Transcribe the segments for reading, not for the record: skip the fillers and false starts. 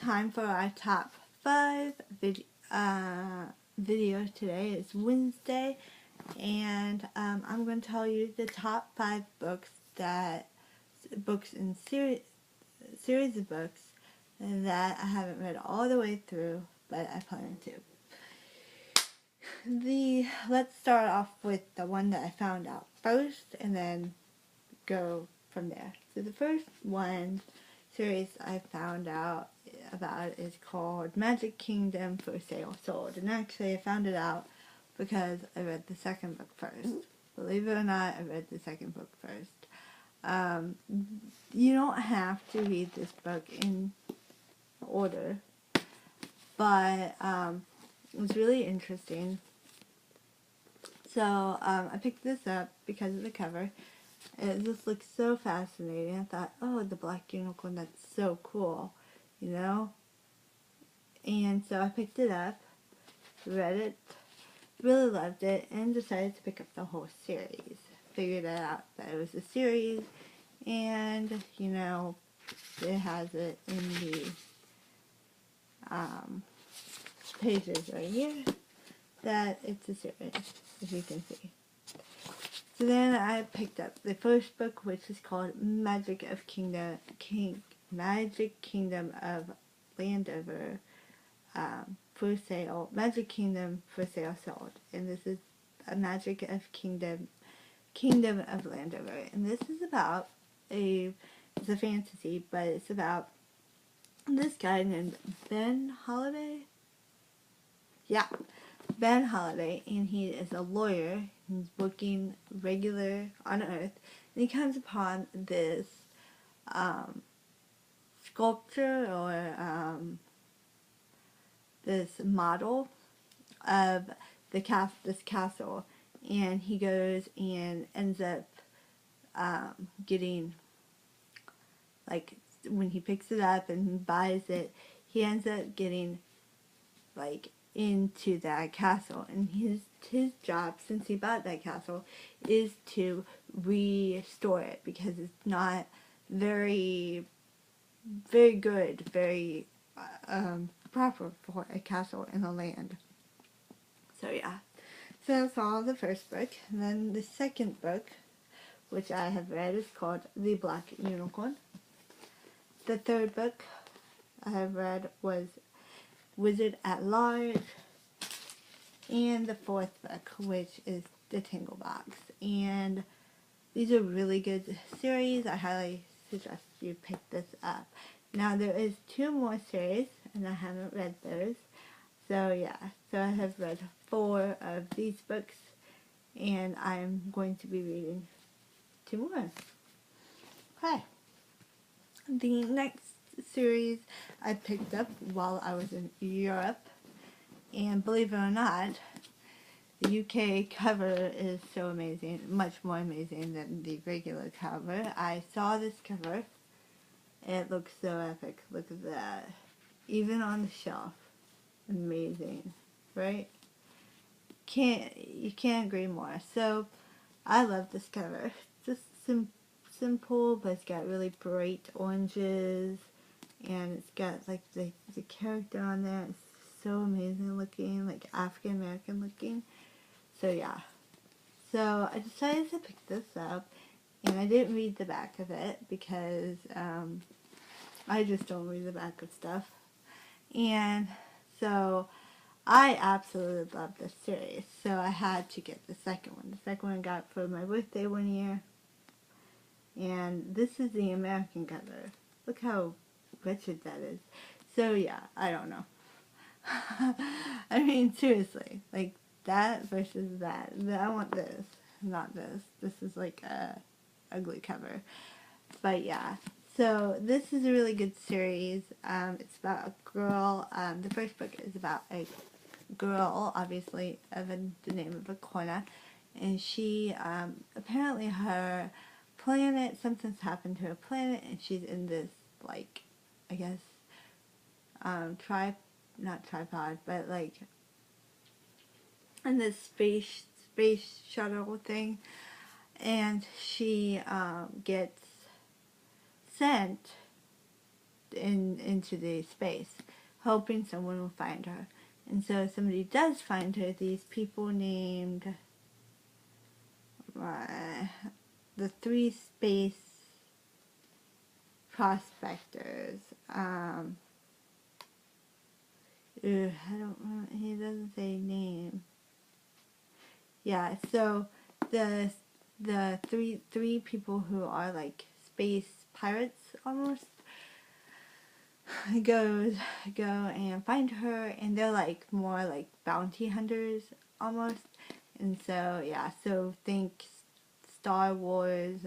time for our top 5 video today. It's Wednesday, and I'm going to tell you the top 5 books in series of books that I haven't read all the way through, but I plan to. Let's start off with the one that I found out first, and then go from there. So the first series I found out about is called Magic Kingdom for Sale Sold. And actually I found it out because I read the second book first. Believe it or not, I read the second book first. You don't have to read this book in order, but it was really interesting. So I picked this up because of the cover. It just looks so fascinating. I thought, oh, the black unicorn, that's so cool, you know? And so I picked it up, read it, really loved it, and decided to pick up the whole series. Figured out that it was a series, and, you know, it has it in the pages right here that it's a series, as you can see. So then I picked up the first book, which is called Magic Kingdom of Landover for Sale. Magic Kingdom for Sale Sold. And this is a Magic of Kingdom of Landover. And this is about it's a fantasy, but it's about this guy named Ben Holiday. Yeah, Ben Holiday, and he is a lawyer. He's working regular on Earth, and he comes upon this sculpture or this model of this castle, and he goes and ends up getting, like, when he picks it up and buys it, he ends up getting, like, into that castle, and his job, since he bought that castle, is to restore it because it's not very good, very proper for a castle in the land. So yeah, so that's all the first book. And then the second book, which I have read, is called The Black Unicorn. The third book I have read was Wizard at Large, and the fourth book, which is The Tangle Box. And these are really good series. I highly suggest you pick this up. Now there is 2 more series, and I haven't read those. So yeah, so I have read 4 of these books, and I'm going to be reading 2 more. Okay. The next series I picked up while I was in Europe, and believe it or not, the UK cover is so amazing, much more amazing than the regular cover. I saw this cover, and it looks so epic. Look at that. Even on the shelf. Amazing, right? You can't agree more. So I love this cover. Just simple, but it's got really bright oranges, and it's got like the character on there. It's so amazing looking, like African American looking. So yeah, so I decided to pick this up, and I didn't read the back of it because I just don't read the back of stuff. And so I absolutely love this series, so I had to get the second one. The second one I got for my birthday one year, and this is the American cover. Look how wretched that is. So yeah, I don't know. I mean, seriously, like, that versus that. I want this, not this. This is like a ugly cover. But yeah, so this is a really good series. It's about a girl. The first book is about a girl, obviously, of the name of Acorna, and she, apparently her planet, something's happened to her planet, and she's in this, like, I guess, not tripod, but like in this space shuttle thing, and she gets sent into the space, hoping someone will find her. And so if somebody does find her, these people named the three space prospectors. I don't know. He doesn't say name. Yeah. So the three people who are like space pirates almost go and find her, and they're like more like bounty hunters almost. And so yeah. So think Star Wars.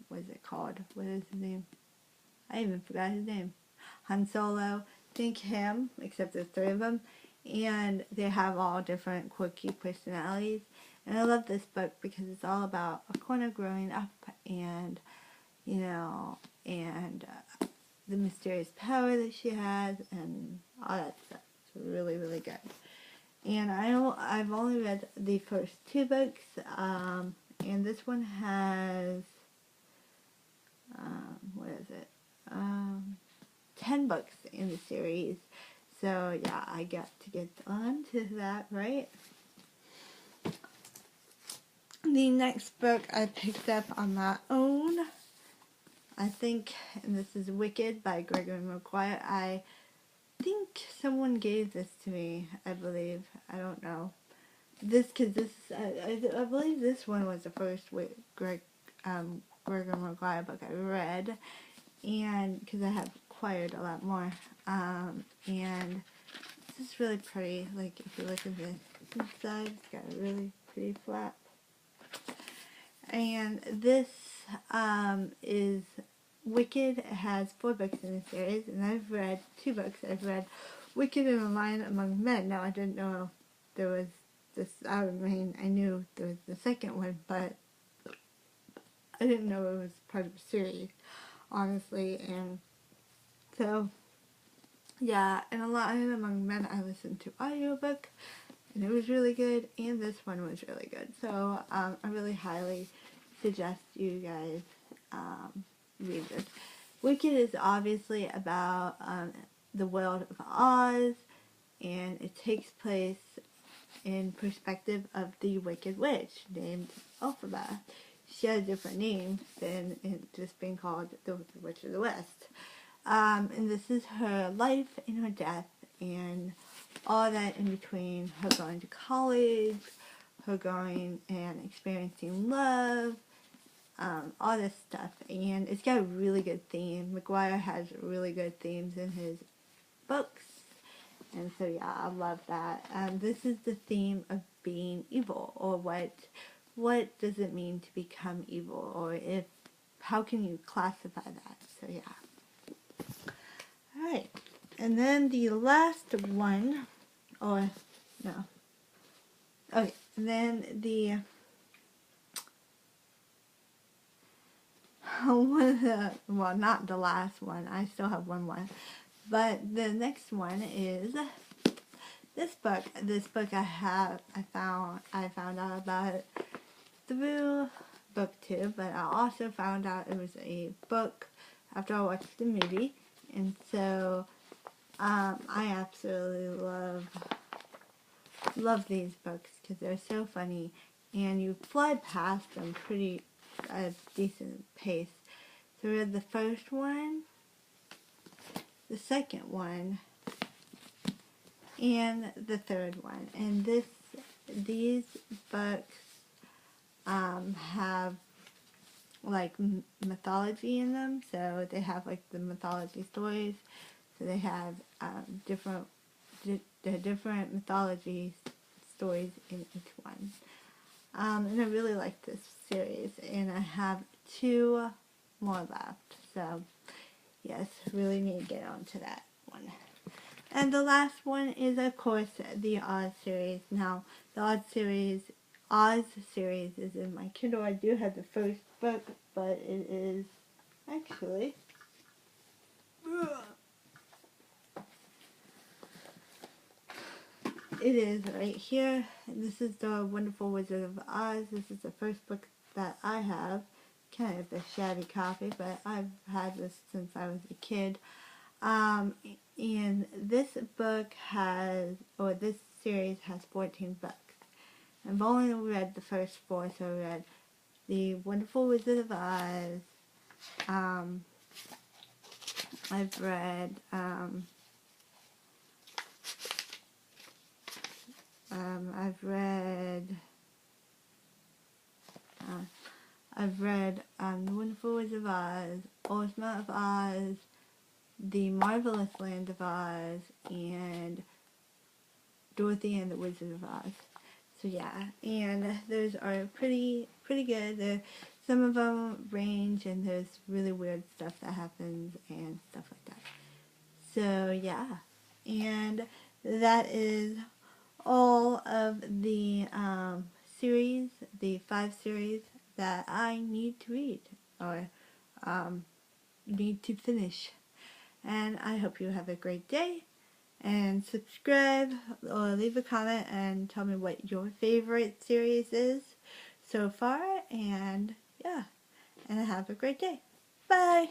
What is it called? What is his name? I even forgot his name. Han Solo. Think him, except there's three of them, and they have all different quirky personalities. And I love this book because it's all about Acorna growing up, and the mysterious power that she has, and all that stuff. It's really, really good. And I've only read the first two books, and this one has what is it? 10 books in the series. So yeah, I got to get on to that, right? The next book I picked up on my own, I think, and this is Wicked by Gregory Maguire. I think someone gave this to me, I believe. I don't know. I believe this one was the first Gregory Maguire book I read, and because I have acquired a lot more, and this is really pretty. Like if you look at the inside, it's got a really pretty flap. And this is Wicked. It has 4 books in the series, and I've read 2 books. I've read Wicked and A Lion Among Men. Now I didn't know there was this. I mean, I knew there was the second one, but I didn't know it was part of a series, honestly. And so, yeah, and A Lion Among Men I listened to audiobook, and it was really good, and this one was really good. So I really highly suggest you guys read this. Wicked is obviously about the world of Oz, and it takes place in perspective of the Wicked Witch named Elphaba. She has a different name than just being called the Witch of the West. And this is her life and her death, and all that in between, her going to college, her going and experiencing love, all this stuff. And it's got a really good theme. Maguire has really good themes in his books, and so yeah, I love that. This is the theme of being evil, or what does it mean to become evil, or how can you classify that? So yeah. Alright, and then the last one, or no, okay, and then the well, not the last one, I still have one more, but the next one is this book. This book I found out about it through BookTube, but I also found out it was a book after I watched the movie. And so, I absolutely love these books because they're so funny, and you fly past them pretty at a decent pace. So we read the first one, the second one, and the third one. And these books have like mythology in them, so they have like the mythology stories. So they have different mythology stories in each one. And I really like this series, and I have 2 more left. So yes, really need to get on to that one. And the last one is, of course, the Oz series. Now, the Oz series is in my Kindle. I do have the first book, but it is actually it is right here. This is The Wonderful Wizard of Oz. This is the first book that I have. kind of a shabby copy, but I've had this since I was a kid. And this book has, or this series has 14 books. I've only read the first 4, so I read The Wonderful Wizard of Oz. I've read, The Wonderful Wizard of Oz, Ozma of Oz, The Marvelous Land of Oz, and Dorothy and the Wizard of Oz. So yeah, and those are pretty good. Some of them range, and there's really weird stuff that happens and stuff like that. So yeah, and that is all of the series, the 5 series that I need to read or need to finish. And I hope you have a great day. And subscribe or leave a comment and tell me what your favorite series is so far. And yeah, and have a great day. Bye!